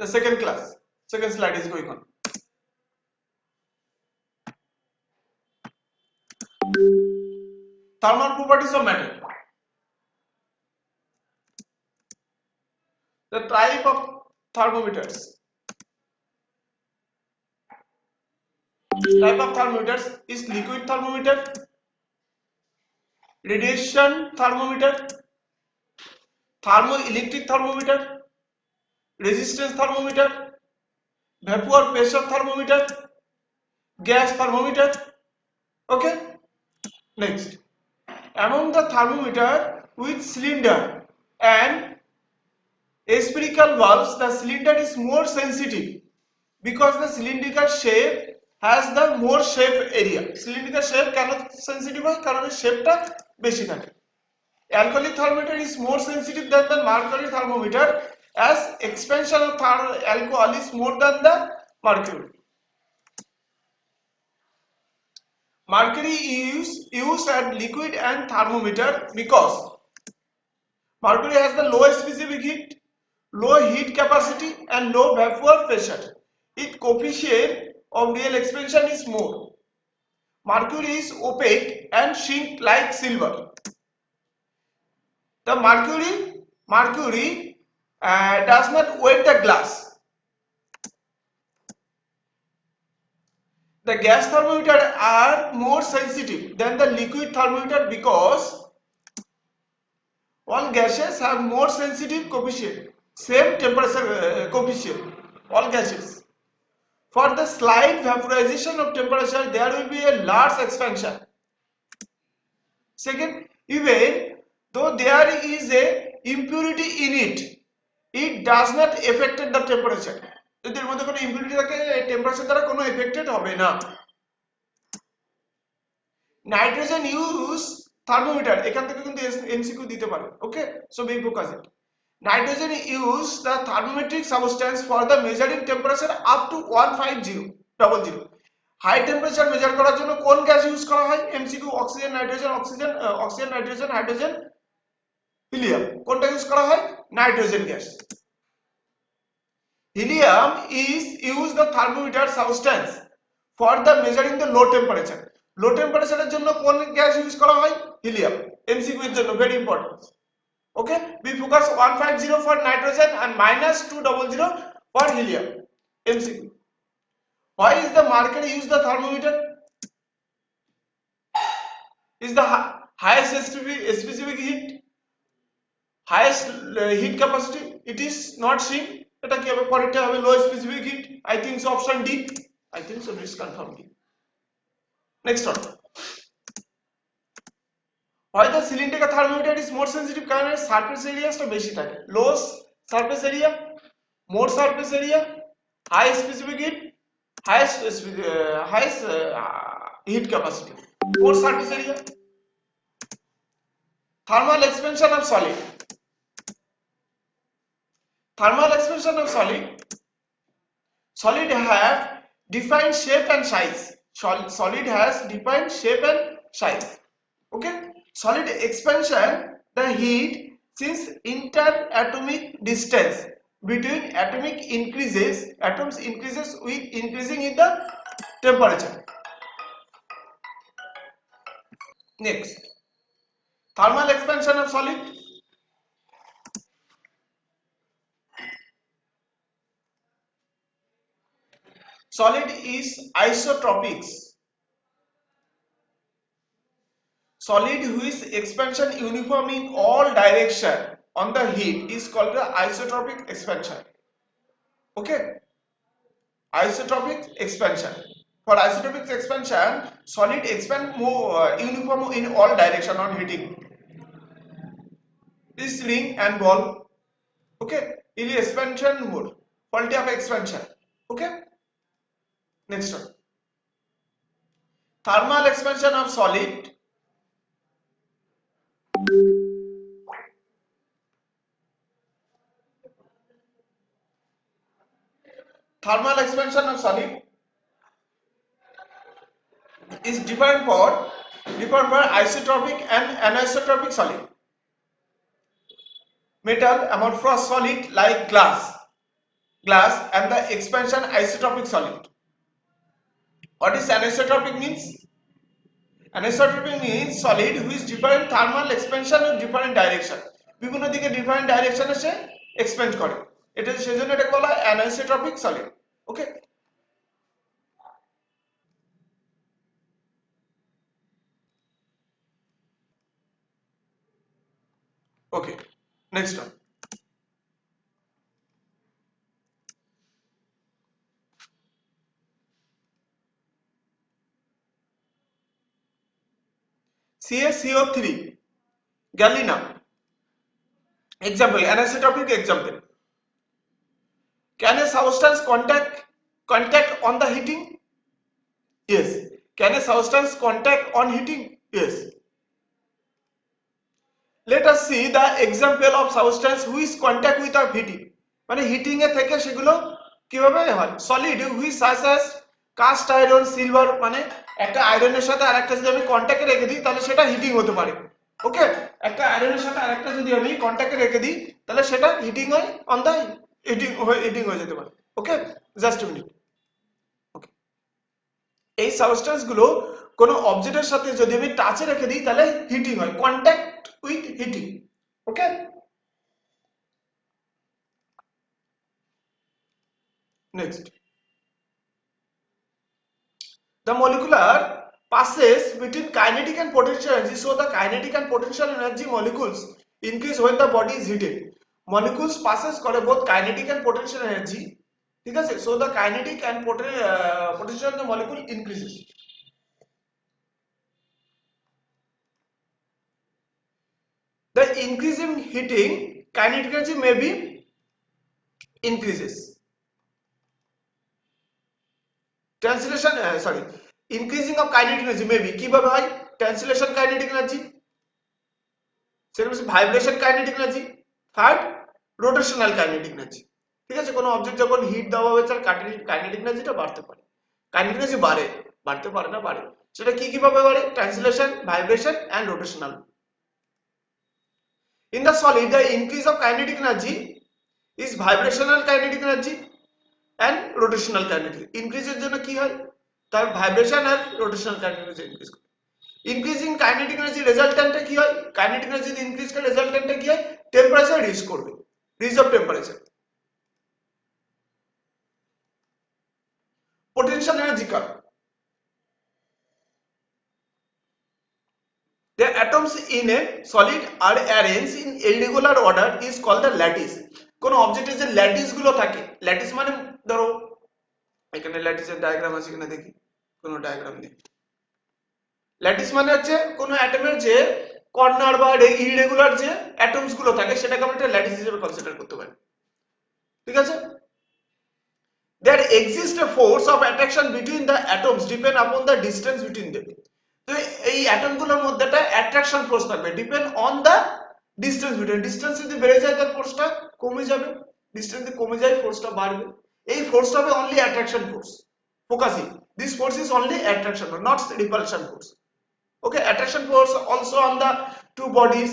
The second slide is going on. Thermal properties of metal. The type of thermometers. Type of thermometers is liquid thermometer, radiation thermometer, thermoelectric thermometer, resistance thermometer, vapor pressure thermometer, gas thermometer. Okay. Next, among the thermometer with cylinder and spherical valves, the cylinder is more sensitive because the cylindrical shape has the more shape area. Cylindrical shape cannot sensitive হয় কারণ শেপটা বেশি থাকে. Alkali thermometer is more sensitive than the mercury thermometer as expansion of alcohol is more than the mercury. Mercury is used as liquid and thermometer because mercury has the low specific heat, low heat capacity and low vapor pressure. Its coefficient of real expansion is more. Mercury is opaque and shrink like silver. The mercury does not wet the glass. The gas thermometer are more sensitive than the liquid thermometer because all gases have more sensitive coefficient, same temperature coefficient, all gases. For the slight vaporization of temperature, there will be a large expansion. Second, even though there is a impurity in it, it does not affect the temperature. এদের মধ্যে কোনো impurity থাকে temperature দ্বারা কোনো affected হবে না. Nitrogen use thermometer এখান থেকে কিন্তু এমসিকিউ দিতে পারে. Okay, so be focus it. Nitrogen use the thermometric substance for the measuring temperature up to 150. High temperature measure করার জন্য কোন গ্যাস ইউজ করা হয়? MCQ oxygen nitrogen hydrogen helium. কোনটা ইউজ করা হয়? Nitrogen gas. Helium is used the thermometer substance for the measuring the low temperature. Low temperature এর জন্য কোন গ্যাস ইউজ করা হয়? হিলিয়াম. এমসিকিউ এর জন্য very important. Okay, we focus 150 for nitrogen and -200 for helium. MCQ. Why is the mercury use the thermometer? Is the highest specific heat, highest heat capacity? It is not shrink. এটা কি হবে? পরেরটা হবে low specific heat. I think so option D. I think so this confirm D. Next one. Why the cylindrical thermometer is more sensitive? কারণ এর surface এরিয়াটা বেশি থাকে. Low surface area, more surface area, high specific heat, highest heat capacity, more surface area. Thermal expansion of solid. Thermal expansion of solid. Solid have defined shape and size. Solid has defined shape and size. Okay. Solid expansion, the heat since interatomic distance between atoms increases with increasing in the temperature. Next, thermal expansion of solid. Solid is isotropics. Solid whose expansion uniform in all direction on the heat is called the isotropic expansion. Okay, isotropic expansion. For isotropic expansion, solid expand more uniform in all direction on heating. This ring and ball. Okay, it is expansion mode. Quality of expansion. Okay. Next one. Thermal expansion of solid. Thermal expansion of solid is different for isotropic and anisotropic solid. Metal amorphous solid like glass. glass and the expansion isotropic solid. What is anisotropic means? Anisotropic means solid which different thermal expansion in different direction. বিভিন্ন দিকে different direction এ সে expand করে। এটা সেজন্য এটাকে বলা হয় anisotropic solid। Okay, okay, next one. CaCO3 galena, example, anisotropic example. Can a substance contact on the heating? Yes. Can a substance contact on heating? Yes. Let us see the example of substance which contact without heating. মানে heating এ থেকে সেগুলো কিভাবে হয়? Solid which such as cast iron, silver, মানে একটা আয়রনের সাথে আরেকটা যদি আমি কন্টাক্টে রেখে দিই তাহলে সেটা হিটিং হতে পারে। ওকে, একটা আয়রনের সাথে আরেকটা যদি আমি কন্টাক্টে রেখে দিই তাহলে সেটা হিটিং হয়, অন দা হিটিং হয়ে যেতে পারে। ওকে, জাস্ট এ মিনিট। ওকে, এই সাবস্টেন্স গুলো কোনো অবজেক্টের সাথে যদি আমি টাচে রেখে দিই তাহলে হিটিং হয়, contact with heating. Okay, next. The molecular passes between kinetic and potential energy, so the kinetic and potential energy molecules increase when the body is heated. Molecules passes করে both kinetic and potential energy, ঠিক আছে, so the kinetic and potential of the molecule increases. The increasing heating kinetic energy may be increases. Translation, sorry, increasing of kinetic energy may be কিভাবে হয়? Translation kinetic energy, second হচ্ছে vibration kinetic energy, third rotational kinetic energy. ঠিক আছে, কোনো object যখন hit দেওয়া হবে তার কাইনেটিক এনার্জিটা বাড়তে পারে, কাইনেটিক এনার্জি বাড়তে পারে না, বাড়ে। সেটা কি কিভাবে বাড়ে? Translation, vibration and rotational. In the solid the increase of kinetic energy is vibrational kinetic energy and rotational kinetic. ইনক্রিজের জন্য কি হয়? তার ভাইব্রেশন আর রোটেশনাল কাইনেটিক এনার্জি ইনক্রিজ করে। ইনক্রিজিং কাইনেটিক এনার্জি রেজাল্ট্যান্টে কি হয়? কাইনেটিক এনার্জি যদি ইনক্রিজ করে রেজাল্ট্যান্টে কি হয়? টেম্পারেচার রিচ করবে, reach of temperature. potential energy curve, the atoms in a solid are arranged in irregular order is called the lattice. কোন অবজেক্টের যে ল্যাটিস গুলো থাকে, ল্যাটিস মানে ধরো এখানে ল্যাটিসের ডায়াগ্রাম আছে কিনা দেখি, কোনো ডায়াগ্রাম নেই। ল্যাটিস মানে হচ্ছে কোন অ্যাটমের যে কর্নার বা ইররেগুলার যে অ্যাটমস গুলো থাকে সেটাকে আমরা একটা ল্যাটিস হিসেবে কনসিডার করতে পারি। ঠিক আছে, there exists a force of attraction between the atoms depend upon the distance between them. তো এই অ্যাটম গুলোর মধ্যে একটা অ্যাট্রাকশন ফোর্স থাকবে, depend on the distance between. Distance যদি বেড়ে যায় তার ফোর্সটা কমে যাবে, ডিসটেন্স যদি কমে যায় ফোর্সটা বাড়বে। এই ফোর্সটা হবে only attraction force, focusing. This force is only attraction, not repulsion force. Okay, attraction force also on the two bodies,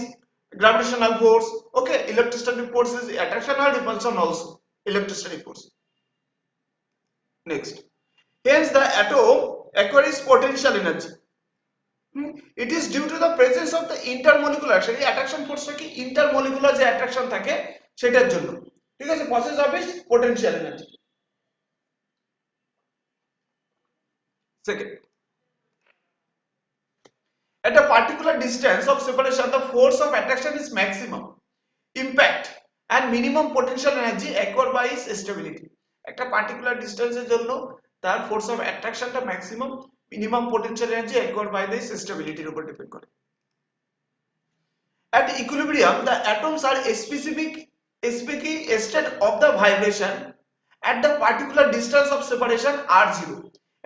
gravitational force. Okay, electrostatic force is attraction or repulsion also, electrostatic force. Next, hence the atom acquires potential energy. It is due to the presence of the intermolecular, সেই attraction force টা কি intermolecular যে attraction থাকে সেটার জন্য। ঠিক আছে, process of its potential energy. Second, at a particular distance of separation the force of attraction is maximum, impact and minimum potential energy acquired by its stability. একটা particular distance এর জন্য তার force of attraction টা maximum, minimum potential energy acquired by this stability এর উপর depend করে। At equilibrium the atoms are specific state of the vibration at the particular distance of separation r0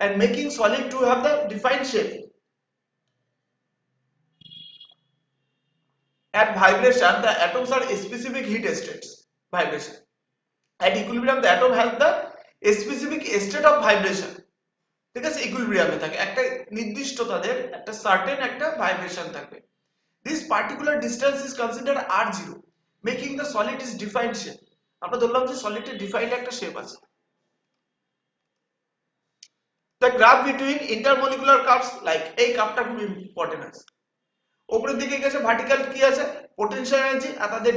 and making solid to have the defined shape. At vibration the atoms are specific heat states, vibration. At equilibrium the atom has the specific state of vibration. ঠিক আছে, ইকুইলিব্রিয়ামে থাকে, একটা নির্দিষ্ট তাদের একটা certain একটা vibration থাকবে। This particular distance is considered r0, making the solid is defined shape. আমরা ধরলাম যে সলিডের ডিফাইন্ড একটা শেপ আছে। The graph between intermolecular curves like, এই কার্ভটা খুব ইম্পর্টেন্ট আছে। উপরের দিকে গেছে ভার্টিক্যাল কি আছে পোটেনশিয়াল এনার্জি আর তাদের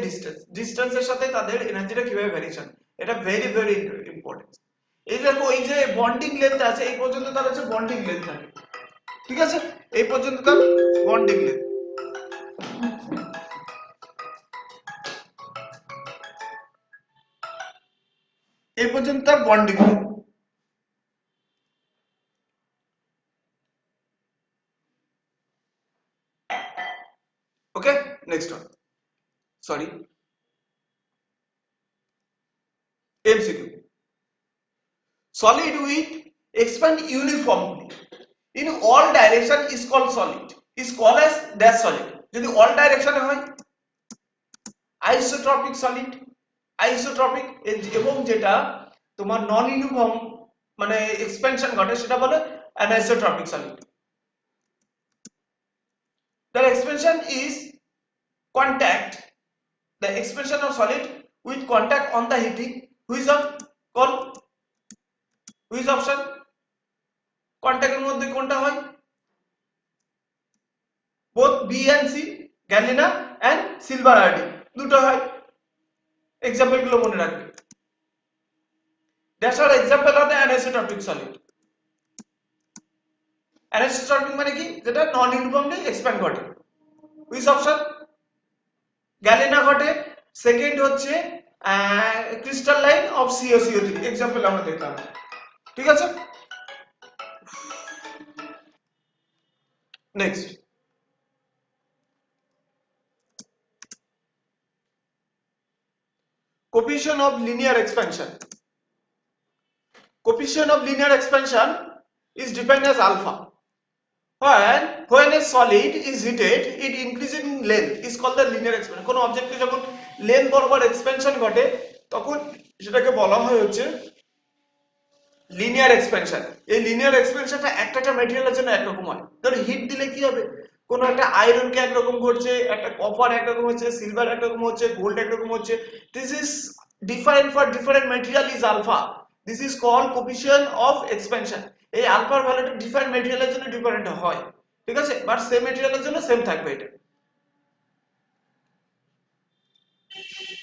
ডিসটেন্সের সাথে তাদের এনার্জিটা কিভাবে ভ্যারিয়েশন, এটা ভেরি ভেরি ইম্পর্টেন্ট। এই দেখো এই যে বন্ডিং লেন্থ আছে এই পর্যন্ত তার হচ্ছে বন্ডিং লেন্থ থাকে, ঠিক আছে, এই পর্যন্ত তার বন্ডিং লেন্থ। এই পর্যন্ত তার bonding length. Okay, next one, sorry, MCQ. Solid with expand uniformly in all direction is called solid, is called as dash solid. যদি all direction এ হয় আইসোট্রপিক সলিড, আইসোট্রপিক, এবং যেটা তোমার নন ইউনিফর্ম মানে এক্সপেনশন ঘটে সেটা বলে anisotropic solid. The expansion is contact, the expansion of solid with contact on the heating, which of called, which option, কন্ট্যাক্টের মধ্যে কোনটা হয়, both B and C, galena and silver iodide দুটো হয়। এক্সাম্পল গুলো মনে রাখবে। That's our example of the anisotropic solid. Anisotropic মানে কি, যেটা নন ইউনিফর্মলি এক্সপ্যান্ড ঘটে। Which option, গ্যালিনা ঘটে, সেকেন্ড হচ্ছে ক্রিস্টালাইন অফ CaCO3, এক্সাম্পল আমরা দেখলাম, ঠিক আছে। Next, coefficient of linear expansion. Coefficient of linear expansion is defined as alpha. When a solid is heated, it increases in length is called the linear expansion. কোন অবজেক্টে যখন length বরাবর expansion ঘটে তখন সেটাকে বলা হয় হচ্ছে লিনিয়ার এক্সপেনশন। এই লিনিয়ার এক্সপেনশনটা একটা ম্যাটেরিয়ালের জন্য একরকম হয়। ধরো হিট দিলে কি হবে, কোন একটা আয়রনকে একরকম ঘটছে, একটা কপার একরকম হচ্ছে, সিলভার একরকম হচ্ছে, গোল্ড একরকম হচ্ছে। This is different for different material is alpha, this is called coefficient of expansion. এই আলফার ভ্যালুটা ডিফারেন্ট ম্যাটেরিয়ালের জন্য ডিফারেন্ট হয়, ঠিক আছে, বাট সেম ম্যাটেরিয়ালের জন্য সেম থাকবে এটা।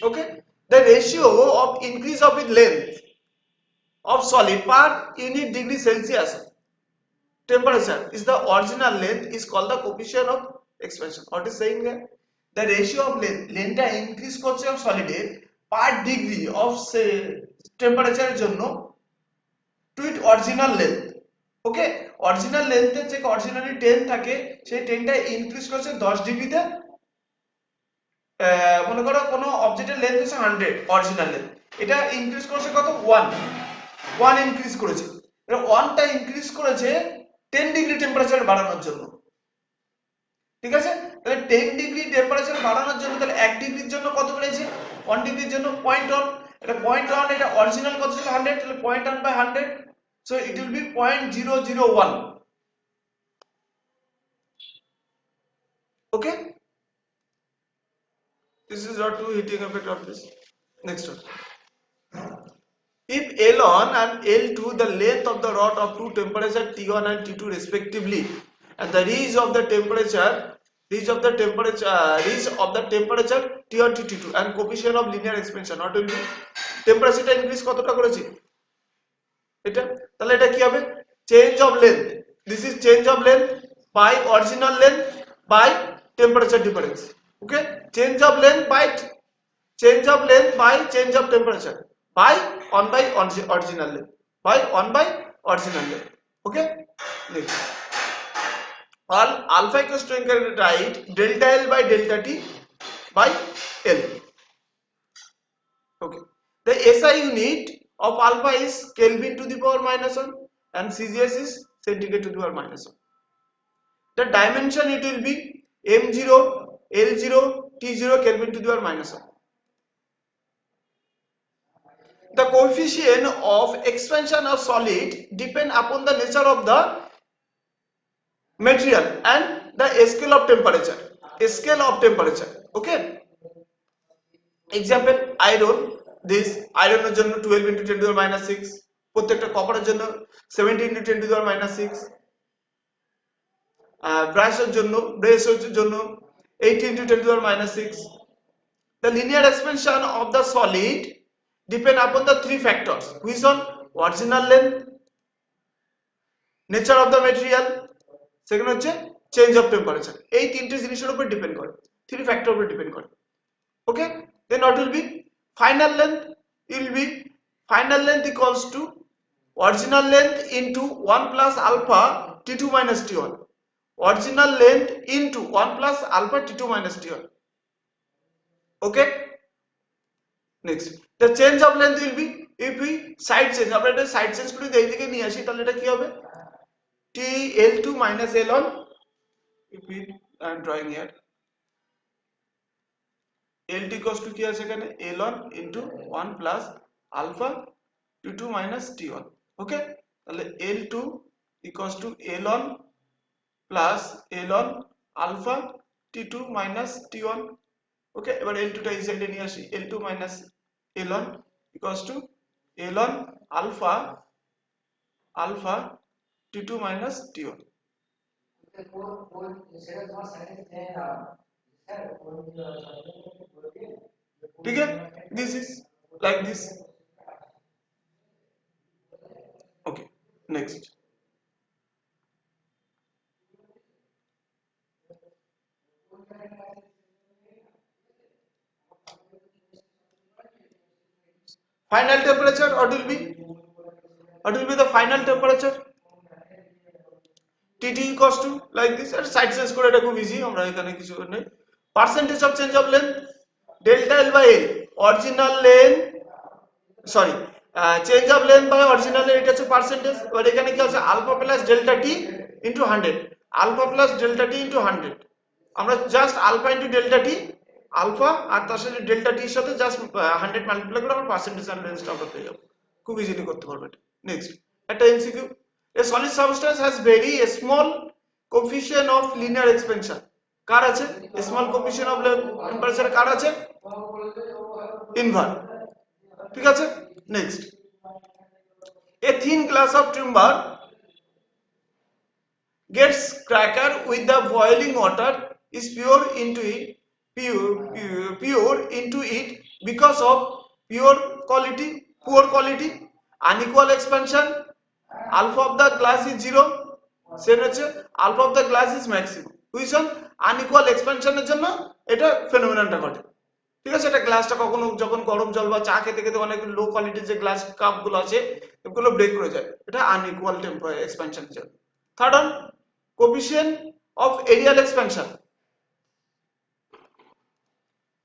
ওকে, the ratio of increase of its length of solid per unit degree Celsius temperature is the original length is called the coefficient of expansion. What is saying here, the ratio of length টা increase করছে of solid এর per degree of temperature এর জন্য to its original length. Okay, original লেন্থের যে originally 10 থাকে সেই 10টা ইনক্রিজ করছে 10 ডিগ্রিতে। মনে করো কোনো অবজেক্টের লেন্থ হচ্ছে 100 অরিজিনাল লেন্থ, এটা ইনক্রিজ করেছে কত 1 ইনক্রিজ করেছে, এটা 1টা ইনক্রিজ করেছে 10 ডিগ্রি টেম্পারেচার বাড়ানোর জন্য, ঠিক আছে। তাহলে 10 ডিগ্রি টেম্পারেচার বাড়ানোর জন্য তাহলে 1 ডিগ্রির জন্য কত বেড়েছে, 1 ডিগ্রির জন্য 0.1, এটা 0.1, এটা অরিজিনাল কত ছিল 100, তাহলে 0.1 by 100, so it will be 0.001. Okay, this is not to heating effect of this. Next one, if L1 and L2 the length of the rod of two temperature T1 and T2 respectively, and the range of the temperature T1 to T2 and coefficient of linear expansion, what will be, temperature টা increase কতটা করেছি এটা, তাহলে এটা কি হবে, change of length, this is change of length by original length by temperature difference. Okay, change of length by change of length by change of temperature by 1 by original length by 1 by original length. Okay, next, all alpha equals to write delta L by delta T by L. Okay, the SI unit of alpha is Kelvin to the power -1 and CGS is centigrade to the power -1. The dimension it will be M0 L0 T0 Kelvin to the power -1. The coefficient of expansion of solid depend upon the nature of the material and the scale of temperature. Scale of temperature. Okay. Example: iron. This আয়রনের জন্য 12 into 10 to the minus 6, প্রত্যেকটা কপারের জন্য 70 into 10 to the minus 6, ব্রাশের জন্য 80 into 10 to the minus 6. The linear expansion of the solid depend upon the three factors, which are original length, nature of the material, second হচ্ছে change of temperature. এই তিনটে জিনিসের উপর depend করে, three factor উপর depend করে। Okay, then what will be final length? It will be final length equals to original length into 1 plus alpha t2 minus t1. Original length into 1 plus alpha t2 minus t1. Okay, next the change of length will be, if we side change, আমরা এটা side change করে এই দিকে নিয়ে আসি, তাহলে এটা কি হবে TL2 minus L1. If we I am drawing here, LT equals to কি আছে এখানে L1 into 1 plus alpha T2 minus T1. ওকে, তাহলে L2 equals to L1 plus L1 alpha T2 minus T1. ওকে, এবার L2 টা এই সাইডে নিয়ে আসি, L2 minus L1 equals to L1 alpha T2 minus T1. ठीक है, this is like this. Okay, next. Final temperature, what will be the final temperature? TT equals to like this, and side change করে এটা খুব easy, আমরা এখানে কিছু নেই। Percentage of change of length delta L by L, original length sorry change of length by original length, এটা হচ্ছে percentage. এবার এখানে কি আছে alpha plus delta T into 100, alpha plus delta T into 100, আমরা just alpha into delta T, alpha আর তার সাথে ডেল্টা টির সাথে জাস্ট 100 মাল্টিপ্লাই করে আমরা পার্সেন্টেজ আর লেন্থটা আমরা পেয়ে যাব, খুব ইজিলি করতে পারবে এটা। নেক্সট একটা MCQ, a solid substance has very small coefficient of linear expansion, কার আছে স্মল কোএফিসিয়েন্ট অফ টেম্পারেচার, কার আছে ইনভার্ট, ঠিক আছে। Next, a thin glass of timber gets cracker with the boiling water is poured into it because of poor quality, unequal expansion, alpha of the glass is 0, Sen হচ্ছে alpha of the glass is maximum, বুঝছেন unequal expansion এর জন্য এটা ফেনোমেননটা ঘটে, ঠিক আছে। এটা গ্লাসটা কখনো যখন গরম জল বা চা খেতে খেতে অনেক লো কোয়ালিটির যে গ্লাস কাপ গুলো আছে এগুলো ব্রেক করে যায়, এটা আনইকুয়াল টেম্পারেচার এক্সপ্যানশন এর জন্য। Third one, coefficient of areal expansion,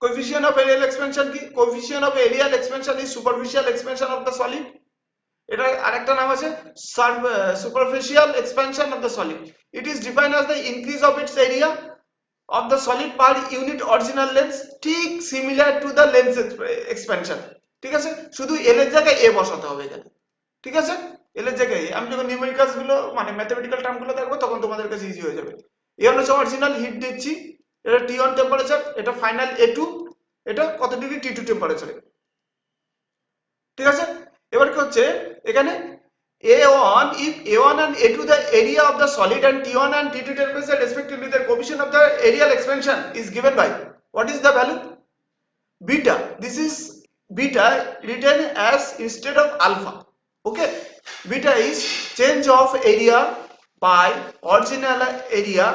coefficient of areal expansion কি, coefficient of areal expansion is superficial expansion of the solid, এটা আরেকটা নাম আছে superficial expansion of the solid, it is defined as the increase of its area of the solid per unit original length, ঠিক similar to the length expansion, ঠিক আছে। শুধু এল এর জায়গায় এ বসাতে হবে এখানে, ঠিক আছে। এল এর জায়গায় আমি যখন নিউমেরিক্যালস গুলো মানে ম্যাথমেটিক্যাল টার্ম গুলো দেখবো তখন তোমাদের কাছে ইজি হয়ে যাবে। এ হচ্ছে অরিজিনাল হিট দিচ্ছি, এটা T1 টেম্পারেচার, এটা ফাইনাল A2, এটা কত ডিগ্রি T2 টেম্পারেচারে, ঠিক আছে। এবার কি হচ্ছে এখানে A1, if A1 and A2 the area of the solid and T1 and T2 temperature respectively, the coefficient of the areal expansion is given by, what is the value? Beta. This is beta written as instead of alpha. Okay, beta is change of area by original area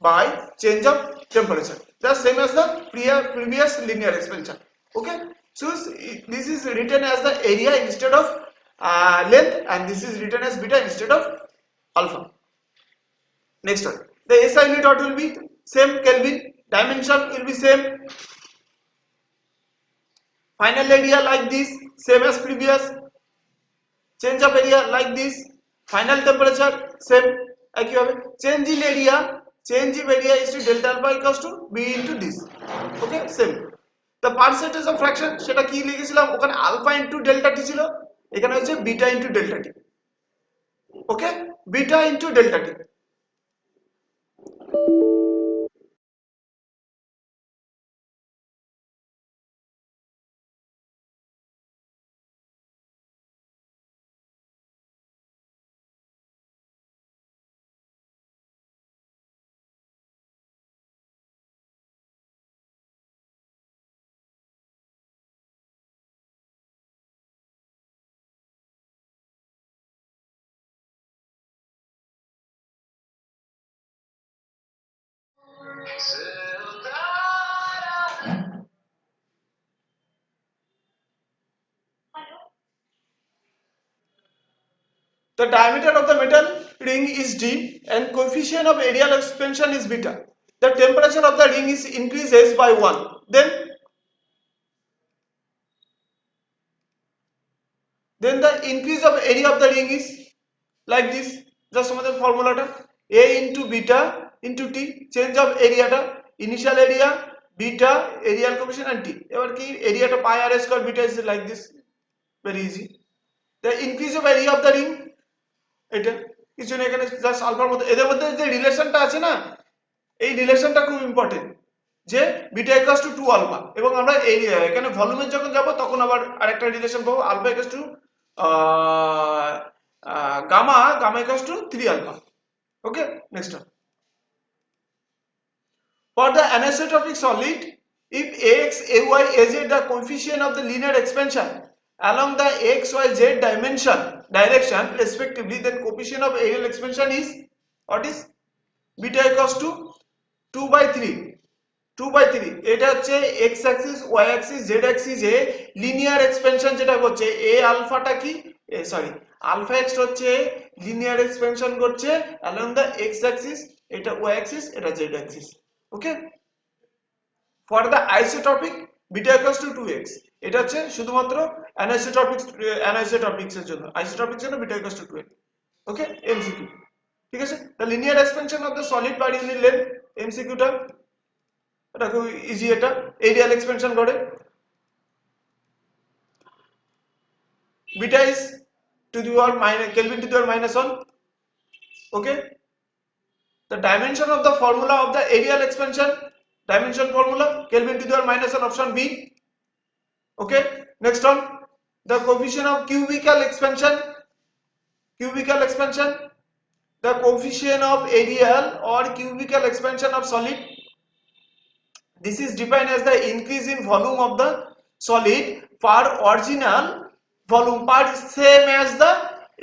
by change of temperature, the same as the previous linear expansion. Okay, so this is written as the area instead of length, and this is written as beta instead of alpha. Next one, the SI unit what will be same, Kelvin, dimension will be same, final area like this same as previous, change of area like this, final temperature same একই হবে, change in area is to delta alpha equals to b into this, okay same. the percentage of fraction সেটা কি লিখেছিলাম ওখানে alpha into delta t ছিল, এখানে হচ্ছে beta into delta t, okay beta into delta t। The diameter of the metal ring is d and coefficient of aerial expansion is beta. The temperature of the ring is increases by 1. Then the increase of area of the ring is like this. Just আমাদের ফর্মুলাটা a into beta into t, change of এরিয়াটা initial area beta areal coefficient and t, এবার কি এরিয়াটা pi r square beta is like this, very easy. The increase of area of the ring, এটা কিছু না, এখানে জাস্ট আলফার মধ্যে এদের মধ্যে যে রিলেশনটা আছে না, এই রিলেশনটা খুব ইম্পর্টেন্ট, যে বিটা ইকুয়ালস টু 2 আলফা, এবং আমরা এখানে ভলিউমের যখন যাব তখন আবার আরেকটা রিলেশন পাবো, alpha equals to gamma equals to 3 alpha. Okay, next one. For the anisotropic solid, if x, ay, az the coefficient of the linear expansion along the x, y, z direction respectively, then coefficient of aerial expansion is what is beta equals to 2 by 3. 2 by 3 এটা হচ্ছে x axis, y axis, z axis a linear expansion যেটা করছে, a আলফাটা কি sorry alpha x হচ্ছে linear expansion করছে along the x axis, এটা y axis, এটা z axis। Okay, for the isotropic beta equals to 2x, এটা হচ্ছে শুধুমাত্র anisotropix এর জন্য, আইসোট্রপিক জন্য beta equals to 2x। Okay, MCQ, ঠিক আছে। the linear expansion of the solid by unit length, MCQ টা এটা খুব ইজি, এটা এরিয়াল এক্সপেনশন করে, beta is to the power minus kelvin to the power -1। Okay, the dimension of the formula of the aerial expansion, dimension formula Kelvin to the power -1, option B। Okay, next one, the coefficient of cubical expansion, the coefficient of aerial or cubical expansion of solid, this is defined as the increase in volume of the solid per original volume per same as the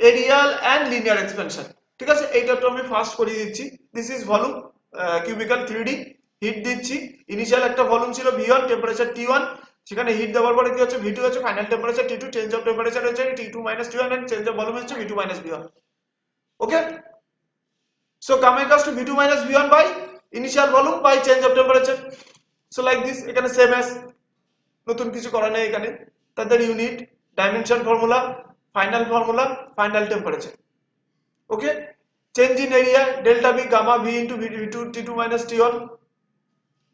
aerial and linear expansion। ঠিক আছে, এইটা তো আমি first করে দিচ্ছি। This is volume cubical 3D, heat দিচ্ছি, initial একটা volume ছিল V1, টেম্পারেচার T1, সেখানে হিট দেওয়ার পরে কি হচ্ছে V2 হচ্ছে final temperature T2, change of temperature হচ্ছে T2 - T1 and change of volume হচ্ছে V2 - V1। Okay, so gamma equals to V2 - V1 by initial volume by change of temperature. So like this, এখানে same as, নতুন কিছু করা নেই এখানে। তাদের unit, dimension formula, final temperature. Okay, change in area delta B gamma V into V2 T2 - T1,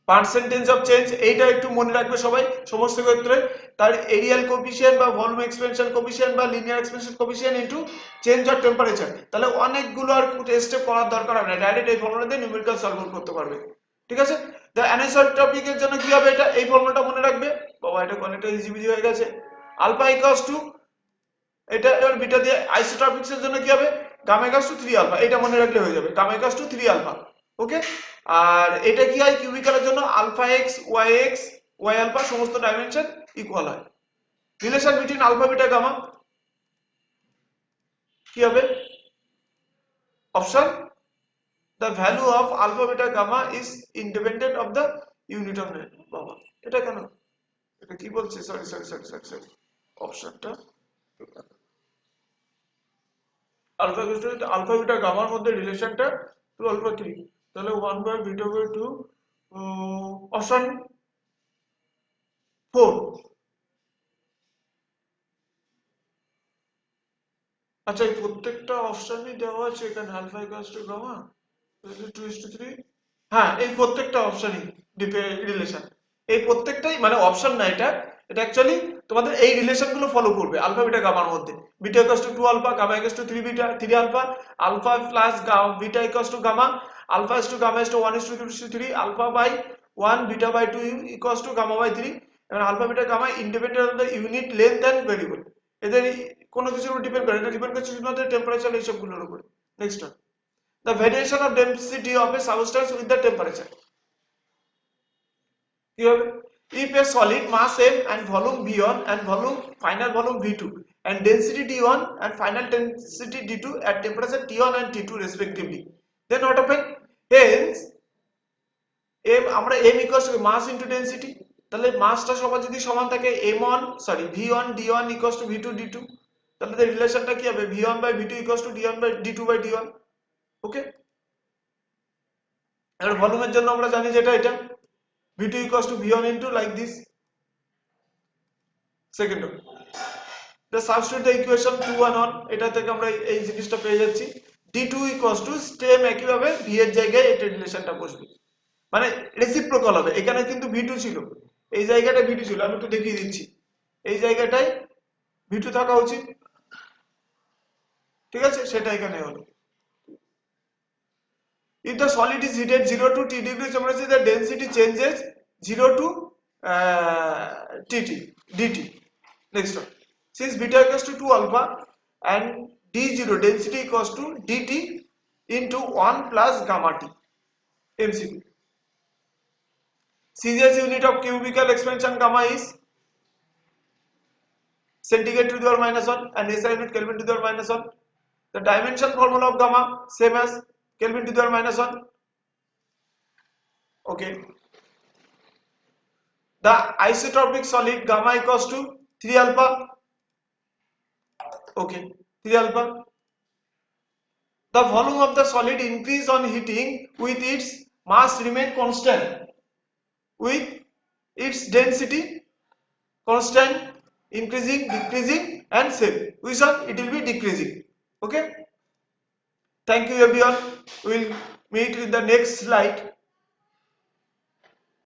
percentage of change, এইটা একটু মনে রাখবে সবাই সমস্ত ক্ষেত্রে। তার এরিয়াল কোএফিসিয়েন্ট বা ভলিউম এক্সপেনশন কোএফিসিয়েন্ট বা linear expansion coefficient into change of temperature. তাহলে অনেকগুলো আর স্টেপ করার দরকার হবে না, ডাইরেক্ট এই ফর্মুলা দিয়ে নিউমেরিক্যাল সলভ করতে পারবে। ঠিক আছে, দ্য অ্যানিসোট্রপিকের জন্য কি হবে, এটা এই ফর্মুলাটা মনে রাখবে। বাবা, এটা অনেকটা ইজি হয়ে গেছে। আলফা ইকুয়ালস টু, এটা এবার বিটা দিয়ে, আইসোট্রপিক্স এর জন্য কি হবে, গামা ইকুয়ালস টু 3 আলফা, এটা মনে রাখলে হয়ে যাবে, gamma equals to 3 alpha. Okay, আর এটা কি হয়, কিউবিক্যালের জন্য আলফা এক্স, ওয়াই আলফা সমস্ত ডাইমেনশন ইকুয়াল হয়। Relation between alpha beta gamma কি হবে, option the value of alpha beta gamma is independent of the unit of length। বাবা, এটা কেন, এটা কি বলছে, সরি অপশনটা আলফা বিটা গামার মধ্যে রিলেশনটা 2 আলফা 3, তাহলে 1 বাই বিটা বাই 2, অপশন 4। আচ্ছা, এই প্রত্যেকটা অপশনই দেওয়া আছে এখানে, আলফা ইকুয়ালস টু গামা 2:3, হ্যাঁ এই প্রত্যেকটা অপশনই রিলেশন, এই প্রত্যেকটাই মানে অপশন না, এটা অ্যাকচুয়ালি তোমাদের এই রিলেশনগুলো ফলো করবে আলফা বিটা গামার মধ্যে। Beta equals to 2 alpha, gamma equals to 3 beta 3 alpha, alpha plus beta equals to gamma, alpha is to gamma is to 1:3, alpha by 1 beta by 2 equals to gamma by 3। এবং alpha beta gamma independent of the unit length and variable, এদের কোনো কিছুর উপর depend করে না, depend করছে শুধুমাত্র temperature এইসবগুলোর উপর। Next one, the variation of density of a substance with the temperature। If a solid mass m and volume v1 and final volume v2 and density d1 and final density d2 at temperature t1 and t2 respectively, then what happen, hence m আমরা m equals to mass into density, তাহলে মাসটা সবার যদি সমান থাকে m1 sorry v1 d1 equals to v2 d2, তাহলে এর রিলেশনটা কি হবে v1 by v2 equals to d1 by d2 by d1। Okay, আর ভলিউমের জন্য আমরা জানি যেটা এটা v2 equals to v1 into like this. Second the substitute the equation 2 1 1, এটা থেকে আমরা এই জিনিসটা পেয়ে যাচ্ছি d2 ইকুয়ালস টু সেম একই ভাবে v এর জায়গায় এটা রিলেশনটা বসবে, মানে রেসিপ্রোকাল হবে। এখানে কিন্তু v2 ছিল, এই জায়গাটা v2 ছিল, আমি একটু দেখিয়ে দিচ্ছি, এই জায়গাটায় v2 থাকা উচিত, ঠিক আছে, সেটা এখানে হলো। if the solid is heated 0 to t degree temperature the density changes 0 to dt। next one, since beta equals to 2 alpha and d0 density equals to dt into 1 plus gamma t। MCQ, Celsius unit of cubical expansion gamma is centigrade to the power minus 1 and SI unit Kelvin to the power minus 1। The dimension formula of gamma same as Kelvin to the power minus 1। Okay, the isotropic solid gamma equals to 3 alpha। Okay, 3 alpha। The volume of the solid increase on heating with its mass remain constant with its density constant, increasing, decreasing and same, which one it will be decreasing। Okay, thank you everyone, we will meet with the next slide।